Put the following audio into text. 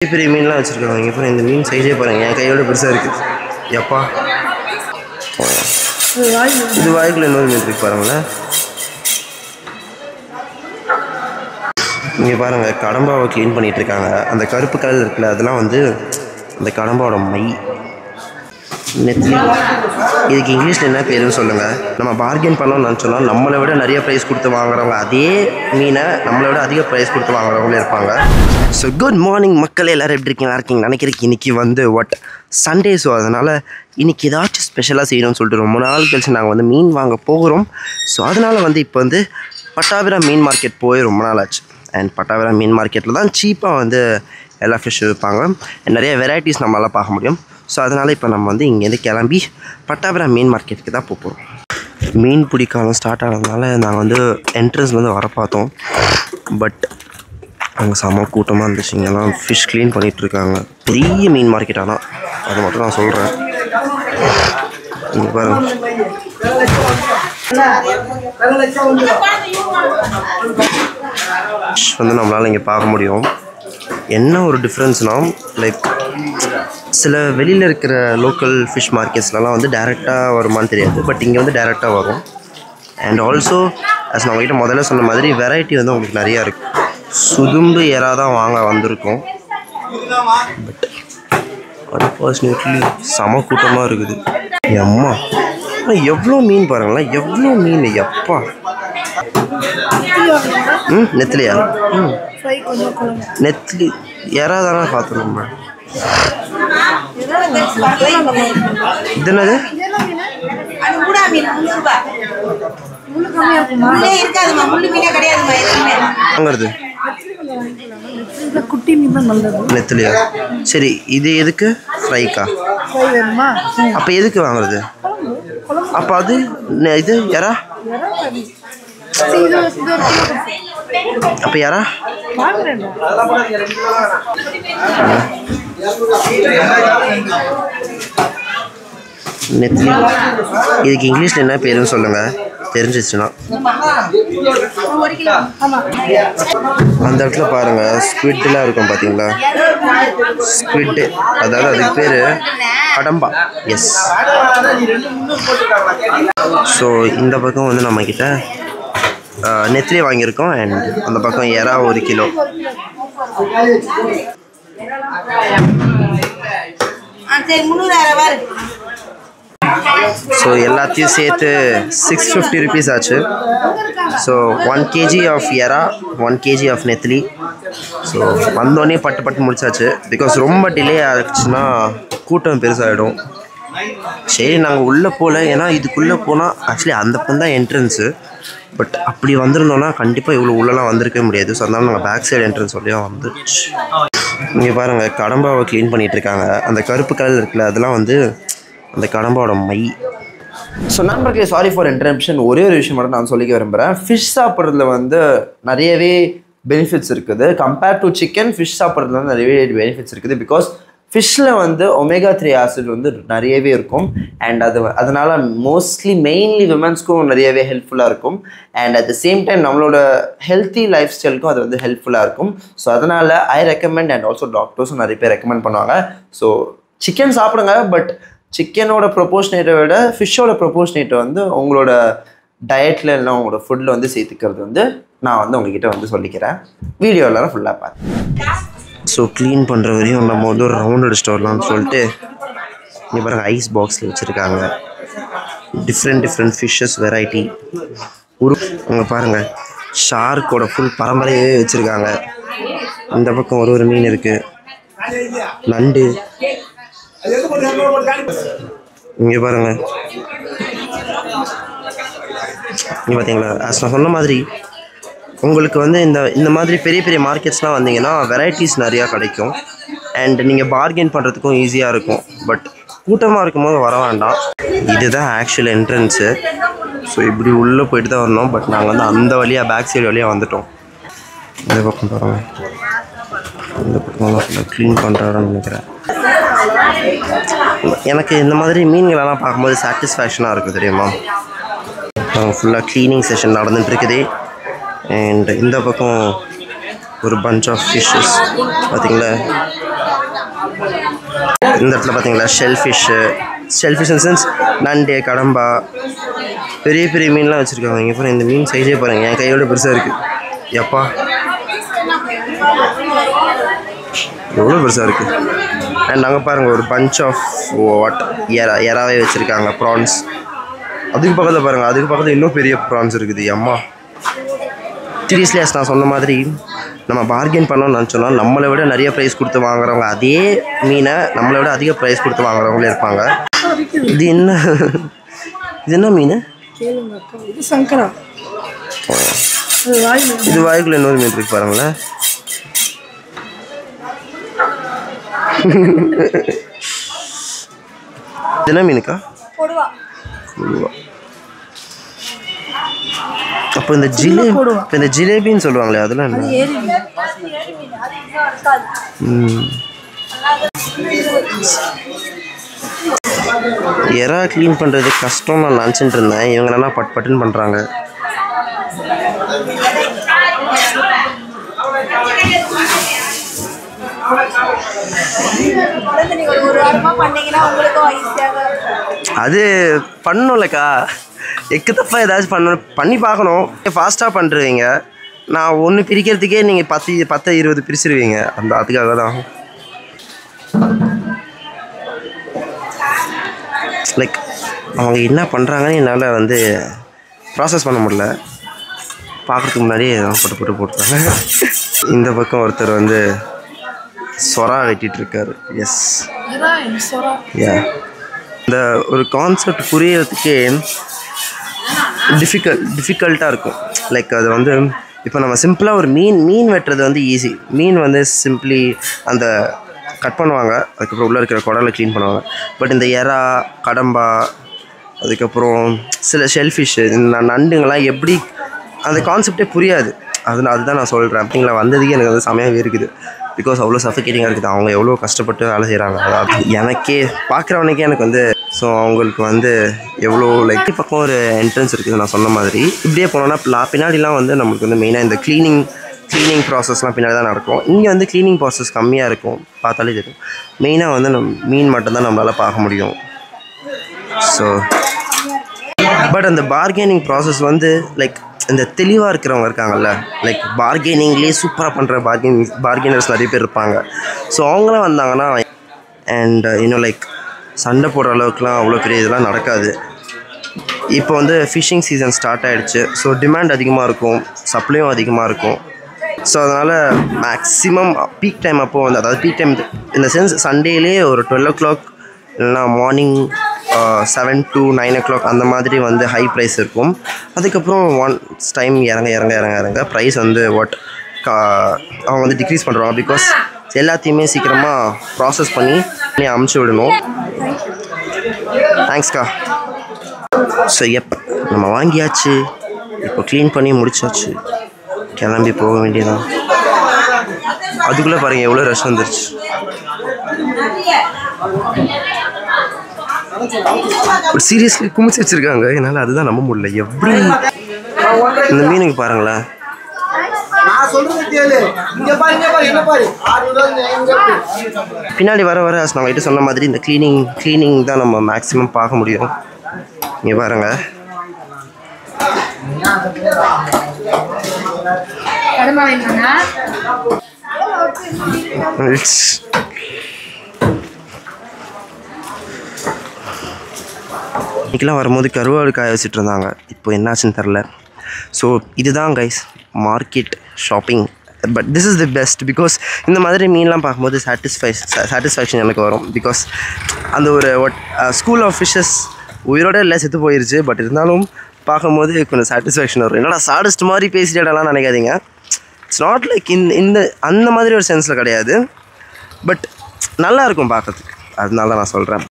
பெரிய மீன்லாம் வச்சுருக்காங்க. இங்கே பாருங்கள், இந்த மீன் சைஸே பாருங்கள், என் கையோட பெருசாக இருக்குது. எப்பா இது வாய்க்குள்ள இன்னொரு மீன் இருக்கு பாருங்களேன். இங்கே பாருங்கள், கடம்பாவை க்ளீன் பண்ணிகிட்டு இருக்காங்க. அந்த கருப்பு கலர் இருக்குல்ல, அதெல்லாம் வந்து அந்த கடம்பாவோட மை. நெத்திலி, இதுக்கு இங்கிலீஷில் என்ன பேருன்னு சொல்லுங்கள். நம்ம பார்கெயின் பண்ணோம்னு நினச்சோன்னா நம்மளை விட நிறைய ப்ரைஸ் கொடுத்து வாங்குறவங்க, அதே மீனை நம்மளை விட அதிக ப்ரைஸ் கொடுத்து வாங்குறவங்களே இருப்பாங்க. ஸோ குட் மார்னிங் மக்களே, எல்லோரும் எப்படி இருக்கீங்க நினைக்கிறேன். இன்றைக்கி வந்து சண்டே. ஸோ அதனால் இன்றைக்கி ஏதாச்சும் ஸ்பெஷலாக செய்யணும்னு சொல்லிட்டு ரொம்ப நாள் கழிச்சு நாங்கள் வந்து மீன் வாங்க போகிறோம். ஸோ அதனால் வந்து இப்போ வந்து பட்டாபிராம் மீன் மார்க்கெட் போய் ரொம்ப நாள் ஆச்சு. அண்ட் பட்டாபிராம் மீன் மார்க்கெட்டில் தான் சீப்பாக வந்து எல்லா ஃபிஷ் இருப்பாங்க. நிறைய வெரைட்டிஸ் நம்மளால் பார்க்க முடியும். ஸோ அதனால் இப்போ நம்ம வந்து இங்கேருந்து கிளம்பி பட்டாபிராம் மீன் மார்க்கெட்டுக்கு தான் போகிறோம். மீன் பிடிக்காமல் ஸ்டார்ட் ஆனதுனால நாங்கள் வந்து என்ட்ரன்ஸ்லேருந்து வர பார்த்தோம். பட் அங்கே செம கூட்டமாக இருந்துச்சு. இங்கெல்லாம் ஃபிஷ் க்ளீன் பண்ணிகிட்ருக்காங்க. பெரிய மீன் மார்க்கெட், ஆனால் அது மட்டும் நான் சொல்கிறேன். இங்கே பாருங்கள், ஃபிஷ் வந்து நம்மளால் இங்கே பார்க்க முடியும். என்ன ஒரு டிஃப்ரென்ஸ்னால், லைக் சில வெளியில் இருக்கிற லோக்கல் ஃபிஷ் மார்க்கெட்ஸ்லாம் வந்து டேரெக்டாக வருமானு தெரியாது. பட் இங்கே வந்து டேரெக்டாக வரும். அண்ட் ஆல்சோ அஸ் நான் உங்கள்கிட்ட முதல்ல சொன்ன மாதிரி வெரைட்டி வந்து உங்களுக்கு நிறையா இருக்குது. சுதும்பு எறா தான் வாங்க வந்திருக்கோம். பட் அன்ஃபார்ச்சுனேட்லி செம கூட்டமாக இருக்குது. அம்மா எவ்வளோ மீன் பாருங்களேன், எவ்வளோ மீன். எப்பா நெத்திலியா? நெத்திலி எறா தானே பார்த்துருக்கோம். இது என்னது? வாங்குறது குட்டி மீன் தான் நல்லது. நெத்திலியா? சரி, இது எதுக்கு? ஃப்ரைக்கா? அப்போ எதுக்கு வாங்குறது? அப்போ அது இது எறா? அப்போ யாரா? நெத்திலி, இதுக்கு இங்கிலீஷில் என்ன பேருன்னு சொல்லுங்கள் தெரிஞ்சிச்சுன்னா. அந்த இடத்துல பாருங்கள், ஸ்குவிட்லாம் இருக்கும் பார்த்தீங்களா? ஸ்குவிட்டு, அதாவது அதுக்கு பேர் கடம்பா. எஸ். ஸோ இந்த பக்கம் வந்து நம்மக்கிட்ட நெத்திலி வாங்கியிருக்கோம். அண்ட் அந்த பக்கம் எறா 1 கிலோ. ஸோ எல்லாத்தையும் சேர்த்து 650 ருபீஸ் ஆச்சு. ஸோ 1 kg ஆஃப் எறா, 1 kg ஆஃப் நெத்திலி. ஸோ வந்தோடனே பட்டு முடிச்சாச்சு. பிகாஸ் ரொம்ப டிலே ஆகிடுச்சுன்னா கூட்டம் பெருசாகிடும். சரி, நாங்கள் உள்ளே போகல. ஏன்னா இதுக்குள்ளே போனால் ஆக்சுவலி அந்த பக்கம் தான் என்ட்ரன்ஸு. பட் அப்படி வந்திருந்தோன்னா கண்டிப்பாக இவ்வளோ உள்ளெலாம் வந்திருக்கவே முடியாது. ஸோ அதனால நாங்கள் பேக் சைடு என்ட்ரன்ஸ் வழியாக வந்துடுச்சு. இங்கே பாருங்கள், கடம்பாவை க்ளீன் பண்ணிகிட்ருக்காங்க. அந்த கருப்பு கலர் இருக்குல்ல, அதெல்லாம் வந்து அந்த கடம்பாவோட மை. ஸோ நண்பர்களே, சாரி ஃபார் இன்டரப்ஷன். ஒரே ஒரு விஷயம் மட்டும் நான் சொல்லிக்க விரும்புகிறேன். ஃபிஷ் சாப்பிட்றதுல வந்து நிறையவே பெனிஃபிட்ஸ் இருக்குது. கம்பேர்ட் டு சிக்கன், ஃபிஷ் சாப்பிட்றதுல வந்து நிறையவே பெனிஃபிட்ஸ் இருக்குது. பிகாஸ் ஃபிஷ்ஷில் வந்து ஒமேகா 3 ஆசிட் வந்து நிறையவே இருக்கும். அண்ட் அதனால் மெயின்லி விமன்ஸ்க்கும் நிறையவே ஹெல்ப்ஃபுல்லாக இருக்கும். And at the same time நம்மளோட ஹெல்த்தி லைஃப் ஸ்டைலுக்கும் அது வந்து ஹெல்ப்ஃபுல்லாக இருக்கும். ஸோ அதனால் ஐ ரெக்கமெண்ட். அண்ட் ஆல்சோ டாக்டர்ஸும் நிறைய பேர் ரெக்கமெண்ட் பண்ணுவாங்க. ஸோ சிக்கன் சாப்பிடுங்க. பட் சிக்கனோட ப்ரொபோர்ஷனேட்டை விட ஃபிஷ்ஷோட ப்ரொபோர்ஷனேட்டை வந்து உங்களோட டயட்டில் இல்லை உங்களோட ஃபுட்டில் வந்து சேர்த்துக்கிறது வந்து நான் வந்து உங்ககிட்ட வந்து சொல்லிக்கிறேன். வீடியோ எல்லாரும் ஃபுல்லாக பார்த்து. ஸோ க்ளீன் பண்ணுற வரையும் நம்ம வந்து ஒரு ரவுண்ட் அடிச்சுட்டு வரலாம்னு சொல்லிட்டு இங்கே பாருங்கள், ஐஸ் பாக்ஸில் வச்சுருக்காங்க. Different fishes variety. அங்கே பாருங்கள், ஷார்க்கோட ஃபுல் பரம்பரையே வச்சுருக்காங்க. இந்த பக்கம் ஒரு மீன் இருக்குது, நண்டு. இங்கே பாருங்கள், இங்கே பார்த்தீங்களா? ஆஸ் நான் சொன்ன மாதிரி உங்களுக்கு வந்து இந்த மாதிரி பெரிய மார்க்கெட்ஸ்லாம் வந்தீங்கன்னா வெரைட்டிஸ் நிறையா கிடைக்கும். அண்ட் நீங்கள் பார்கெயின் பண்ணுறதுக்கும் ஈஸியாக இருக்கும். பட் கூட்டமாக இருக்கும்போது வர வேண்டாம். இதுதான் ஆக்சுவல் என்ட்ரன்ஸு. ஸோ இப்படி உள்ளே போயிட்டு தான் வரணும். பட் நாங்கள் வந்து அந்த வழியாக பேக் சைடு வழியாக வந்துட்டோம். இந்த பக்கம் பாருங்கள், இந்த பக்கம் க்ளீன் பண்ணுறாருன்னு நினைக்கிறேன். எனக்கு இந்த மாதிரி மீன்களெல்லாம் பார்க்கும்போது சாட்டிஸ்ஃபேக்ஷனாக இருக்குது, தெரியுமா? ஃபுல்லாக க்ளீனிங் செஷன் நடந்துகிட்டு இருக்குது. அண்ட் இந்த பக்கம் ஒரு bunch ஆஃப் ஃபிஷ்ஷஸ் பார்த்தீங்களா. இந்த இடத்துல பார்த்தீங்களா ஷெல்ஃபிஷ் இன் சென்ஸ் நண்டு, கடம்பா, பெரிய பெரிய மீன்லாம் வச்சுருக்காங்க. இங்கே பாருங்கள், இந்த மீன் சைஸே பாருங்கள், என் கையோட பெருசாக இருக்குது. எப்பா எவ்வளோ பெருசாக இருக்குது. அண்ட் நாங்கள் பாருங்கள் ஒரு bunch ஆஃப் எறாவே வச்சுருக்காங்க, ப்ரான்ஸ். அதுக்கு பக்கத்தில் பாருங்கள், அதுக்கு பக்கத்தில் இன்னும் பெரிய ப்ரான்ஸ் இருக்குது. அம்மா சீரியஸ்லி நான் சொன்ன மாதிரி நம்ம பார்கெயின் பண்ணோம்னு நினச்சோன்னா நம்மளை விட நிறைய ப்ரைஸ் கொடுத்து வாங்குறவங்க, அதே மீனை நம்மளை விட அதிக ப்ரைஸ் கொடுத்து வாங்குறவங்களே இருப்பாங்க. இது என்ன மீன்? இது வாய்க்குள்ள இன்னொரு மீன் இருக்கு பாருங்களேன். என்ன மீனுக்கா? அப்போ இந்த ஜிலேபின்னு சொல்லுவாங்களே அதெல்லாம் என்ன? எறா க்ளீன் பண்ணுறது கஷ்டம் நான் நினச்சிட்டு இருந்தேன். இவங்க என்ன பட்டுன்னு பண்ணுறாங்க. அது பண்ணணும்லக்கா, எக்கு தப்பாக ஏதாச்சும் பண்ணி பார்க்கணும். ஃபாஸ்ட்டாக பண்ணுறீங்க, நான் ஒன்று பிரிக்கிறதுக்கே நீங்கள் 10-20 பிரிச்சிருவீங்க. அதுக்காக தான் லைக் அவங்க என்ன பண்ணுறாங்கன்னு என்னால் வந்து ப்ராசஸ் பண்ண முடியல. பார்க்குறதுக்கு முன்னாடியே போட்டுருக்காங்க. இந்த பக்கம் ஒருத்தர் வந்து சொரா வெட்டிகிட்ருக்காரு. எஸ், இந்த ஒரு கான்செப்ட் புரியறதுக்கே டிஃபிகல்ட்டாக இருக்கும். லைக் அது வந்து இப்போ நம்ம சிம்பிளாக ஒரு மீன் வெட்டுறது வந்து ஈஸி. மீன் வந்து சிம்பிளி அந்த கட் பண்ணுவாங்க, அதுக்கப்புறம் உள்ளே இருக்கிற குடலை க்ளீன் பண்ணுவாங்க. பட் இந்த எறா, கடம்பா, அதுக்கப்புறம் சில ஷெல்ஃபிஷ்ஷு, இந்த நண்டுங்கள்லாம் எப்படி அந்த கான்செப்டே புரியாது. அதுதான் நான் சொல்கிறேன். அப்படிங்களா வந்ததுக்கே எனக்கு வந்து செமையாகவே இருக்குது. பிகாஸ் அவ்வளோ சஃபிகேட்டிங்காக இருக்குது. அவங்க எவ்வளோ கஷ்டப்பட்டு வேலை செய்கிறாங்க. அதாவது எனக்கே பார்க்குறவனுக்கே எனக்கு வந்து ஸோ அவங்களுக்கு வந்து எவ்வளோ லைக் பக்கம் ஒரு என்ட்ரன்ஸ் இருக்குது. நான் சொன்ன மாதிரி இப்படியே போனோன்னா பின்னாடிலாம் வந்து நம்மளுக்கு வந்து மெயினாக இந்த க்ளீனிங் ப்ராசஸ்லாம் பின்னாடி தான் நடக்கும். இங்கே வந்து க்ளீனிங் ப்ராசஸ் கம்மியாக இருக்கும், பார்த்தாலே தெரியும். மெயினாக வந்து மீன் மட்டும்தான் நம்மளால் பார்க்க முடியும். ஸோ பட் அந்த பார்கெனிங் ப்ராசஸ் வந்து லைக் இந்த தெளிவாக இருக்கிறவங்க இருக்காங்கல்ல, லைக் பார்கெனிங்லேயே சூப்பராக பண்ணுற பார்கெனர்ஸ் நிறைய பேர் இருப்பாங்க. ஸோ அவங்களாம் வந்தாங்கன்னா அண்ட் இன்னும் லைக் சண்டை போடுற அளவுக்குலாம் அவ்வளோ பெரிய இதெல்லாம் நடக்காது. இப்போ வந்து ஃபிஷ்ஷிங் சீசன் ஸ்டார்ட் ஆகிடுச்சு. ஸோ டிமாண்ட் அதிகமாக இருக்கும், சப்ளையும் அதிகமாக இருக்கும். ஸோ அதனால் மேக்ஸிமம் பீக் டைம் அப்போது வந்து, அதாவது பீக் டைம் இந்த சென்ஸ் சண்டேலே ஒரு 12 o'clock இல்லைனா மார்னிங் 7 to 9 o'clock அந்த மாதிரி வந்து ஹை ப்ரைஸ் இருக்கும். அதுக்கப்புறம் ஒன்ஸ் டைம் இறங்க ப்ரைஸ் வந்து அவங்க வந்து டிக்ரீஸ் பண்ணுறாங்க. பிகாஸ் எல்லாத்தையுமே சீக்கிரமாக ப்ராசஸ் பண்ணி அமுச்சு விடணும். தேங்க்ஸ்க்கா. ஸோ நம்ம வாங்கியாச்சு, இப்போ க்ளீன் பண்ணி முடிச்சாச்சு, கிளம்பி போக வேண்டியதான். அதுக்குள்ளே பாருங்கள் எவ்வளோ ரஷ் வந்துருச்சு. சீரியஸ்லி குமிச்சு வச்சுருக்காங்க. என்னால் அதுதான் நம்ப முடியல. எப்படி இந்த மீனுக்கு பாருங்களேன். பின்னாடி வர நான் கிட்ட சொன்ன மாதிரி இந்த க்ளீனிங் தான் நம்ம மேக்ஸிமம் பார்க்க முடியும். இங்கே பாருங்க, இன்றைக்கெலாம் வரும்போது கருவாடு காய வச்சுட்டு இருந்தாங்க. இப்போ என்னாச்சுன்னு தெரில. ஸோ இதுதான் guys market shopping. But this is the best. Because இந்த மாதிரி மீன்லாம் பார்க்கும்போது சாட்டிஸ்ஃபேக்ஷன் எனக்கு வரும். பிகாஸ் அந்த ஒரு ஸ்கூல் ஆஃப் ஃபிஷ்ஷஸ் உயிரோட இல்லை, செத்து போயிடுச்சு. பட் இருந்தாலும் பார்க்கும்போது கொஞ்சம் சாட்டிஸ்ஃபேக்ஷன் வரும். என்னடா சாடிஸ்ட் மாதிரி பேசிட்டேடலாம் நினைக்காதீங்க. இட்ஸ் நாட் லைக் இந்த அந்த மாதிரி ஒரு சென்ஸில் கிடையாது. பட் நல்லாயிருக்கும் பார்க்கறதுக்கு, அதனால தான் நான் சொல்கிறேன்.